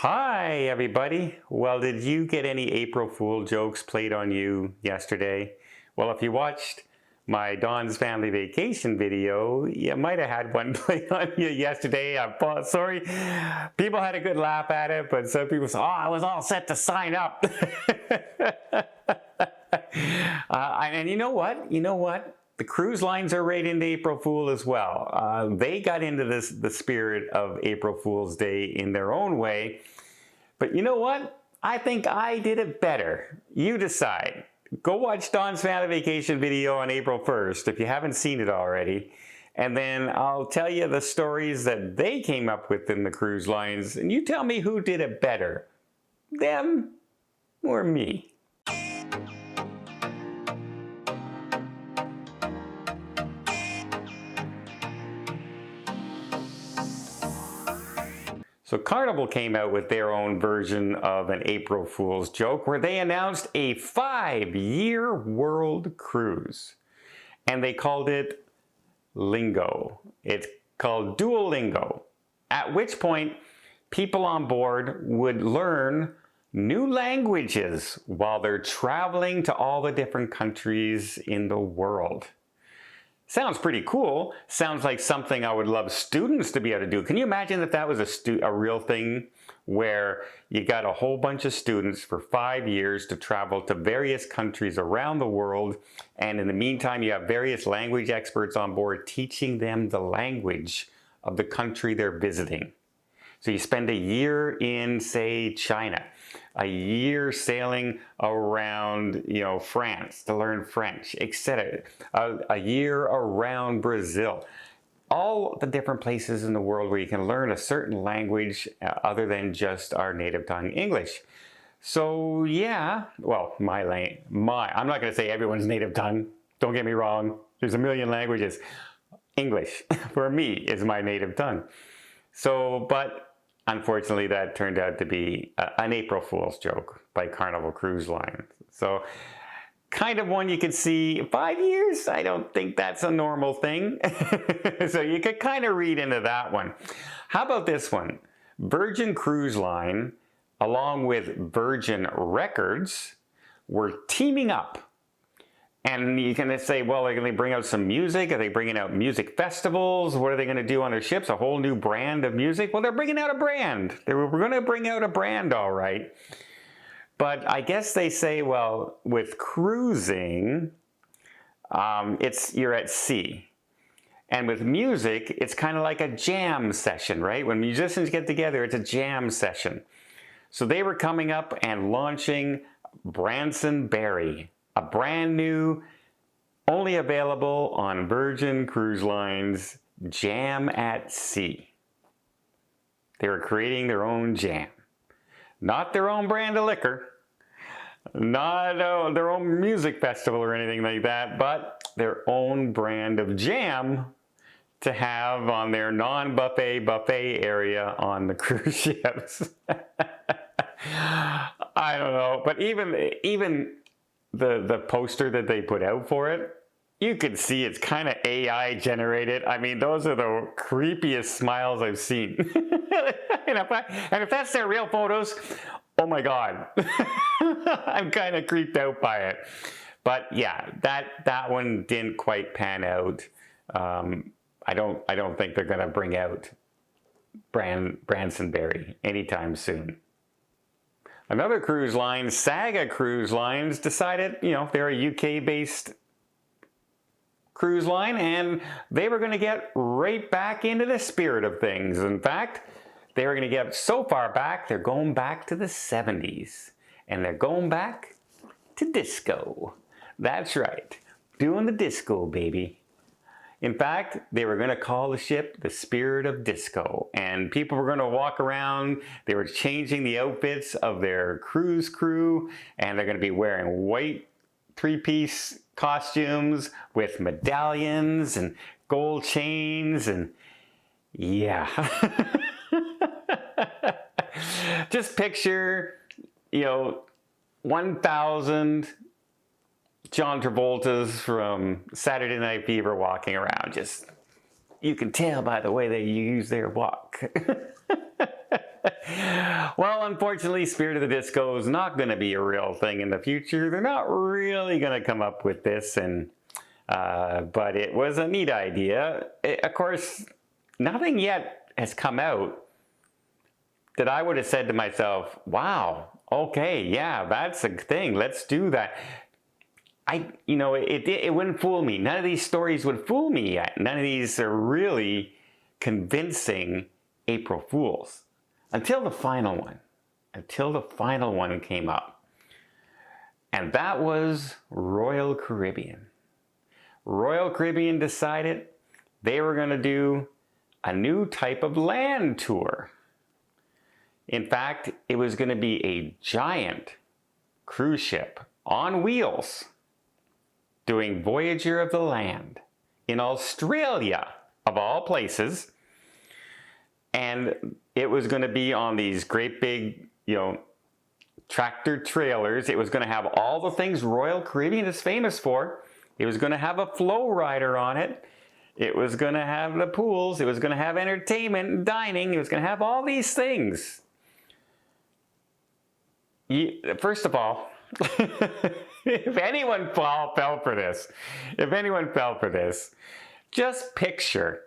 Hi, everybody. Well, did you get any April Fool jokes played on you yesterday? Well, if you watched my Don's Family Vacation video, you might have had one played on you yesterday. I'm sorry. People had a good laugh at it, but some people said, oh, I was all set to sign up. And you know what? The cruise lines are right into April Fool as well. They got into the spirit of April Fool's Day in their own way. But you know what? I think I did it better. You decide. Go watch Don's Family Vacation video on April 1st if you haven't seen it already. And then I'll tell you the stories that they came up with in the cruise lines. And you tell me who did it better. Them or me. So Carnival came out with their own version of an April Fool's joke where they announced a 5-year world cruise. And they called it Lingo. It's called Duolingo. At which point, people on board would learn new languages while they're traveling to all the different countries in the world. Sounds pretty cool. Sounds like something I would love students to be able to do. Can you imagine if that was a real thing where you got a whole bunch of students for 5 years to travel to various countries around the world, and in the meantime you have various language experts on board teaching them the language of the country they're visiting. So you spend a year in, say, China, a year sailing around, France to learn French, etc. A year around Brazil. All the different places in the world where you can learn a certain language other than just our native tongue, English. So yeah, well, I'm not going to say everyone's native tongue. Don't get me wrong. There's a million languages. English, for me, is my native tongue. So, but unfortunately, that turned out to be an April Fool's joke by Carnival Cruise Line. So, kind of one you could see, 5 years? I don't think that's a normal thing. So you could kind of read into that one. How about this one? Virgin Cruise Line, along with Virgin Records, were teaming up. And you can say, well, are they going to bring out some music? Are they bringing out music festivals? What are they going to do on their ships? A whole new brand of music? Well, they're bringing out a brand. We're going to bring out a brand, all right. But I guess they say, well, with cruising, you're at sea. And with music, it's kind of like a jam session, right? When musicians get together, it's a jam session. So they were coming up and launching Branson Berry, a brand new, only available on Virgin Cruise Line's Jam at Sea. They were creating their own jam. Not their own brand of liquor, not their own music festival or anything like that, but their own brand of jam to have on their non-buffet area on the cruise ships. I don't know, but even the poster that they put out for it, you could see it's kind of AI generated. I mean, those are the creepiest smiles I've seen. And if that's their real photos, oh my God. I'm kind of creeped out by it. But yeah, that one didn't quite pan out. I don't think they're going to bring out Branson Berry anytime soon. Another cruise line, Saga Cruise Lines, decided, they're a UK-based cruise line, and they were going to get right back into the spirit of things. In fact, they were going to get so far back, they're going back to the 70s. And they're going back to disco. That's right. Doing the disco, baby. In fact, they were going to call the ship the Spirit of Disco, and people were going to walk around. They were changing the outfits of their cruise crew, and they're going to be wearing white 3-piece costumes with medallions and gold chains, and yeah. Just picture, 1,000 John Travolta's from Saturday Night Fever walking around. Just, you can tell by the way they use their walk. Well, unfortunately, Spirit of the Disco is not going to be a real thing in the future. They're not really going to come up with this, but it was a neat idea. Of course, nothing yet has come out that I would have said to myself, wow, okay, yeah, that's a thing. Let's do that. It wouldn't fool me. None of these stories would fool me yet. None of these are really convincing April Fools. Until the final one. Until the final one came up. And that was Royal Caribbean. Royal Caribbean decided they were going to do a new type of land tour. In fact, it was going to be a giant cruise ship on wheels doing Voyager of the Land in Australia, of all places. And it was going to be on these great big, tractor trailers. It was going to have all the things Royal Caribbean is famous for. It was going to have a flow rider on it. It was going to have the pools. It was going to have entertainment and dining. It was going to have all these things. First of all, if anyone fell for this, just picture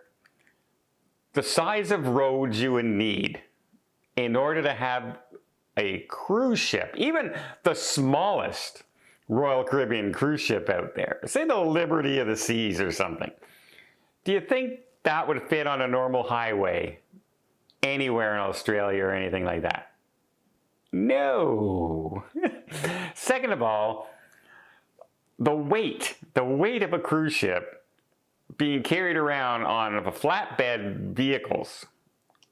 the size of roads you would need in order to have a cruise ship, even the smallest Royal Caribbean cruise ship out there, say the Liberty of the Seas or something. Do you think that would fit on a normal highway anywhere in Australia or anything like that? No. Second of all, the weight of a cruise ship being carried around on a flatbed vehicles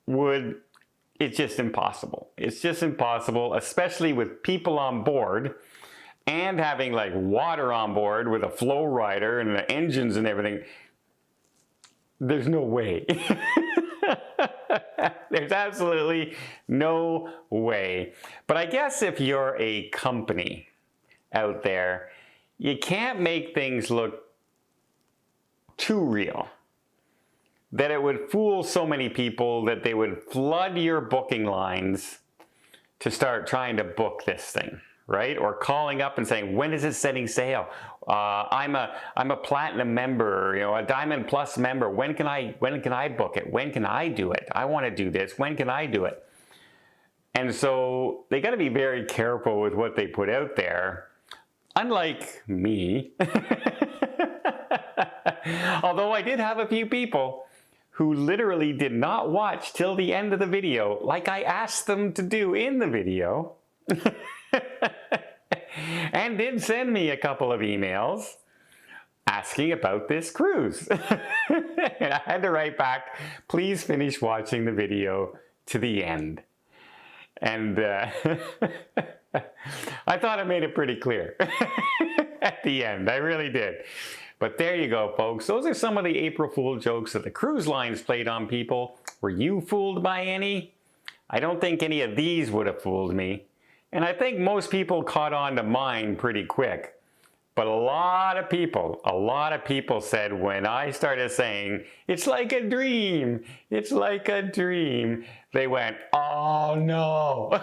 it's just impossible. It's just impossible, especially with people on board and having like water on board with a flow rider and the engines and everything. There's no way. There's absolutely no way. But I guess if you're a company out there, you can't make things look too real. That it would fool so many people that they would flood your booking lines to start trying to book this thing, right? Or calling up and saying, when is it setting sail? I'm a platinum member, a diamond plus member. When can I book it? When can I do it? I want to do this. When can I do it? And so they got to be very careful with what they put out there. Unlike me, although I did have a few people who literally did not watch till the end of the video, like I asked them to do in the video, and did send me a couple of emails asking about this cruise. And I had to write back, please finish watching the video to the end. And I thought I made it pretty clear at the end. I really did. But there you go, folks. Those are some of the April Fool jokes that the cruise lines played on people. Were you fooled by any? I don't think any of these would have fooled me. And I think most people caught on to mine pretty quick. But a lot of people said when I started saying, it's like a dream, it's like a dream, they went, oh no.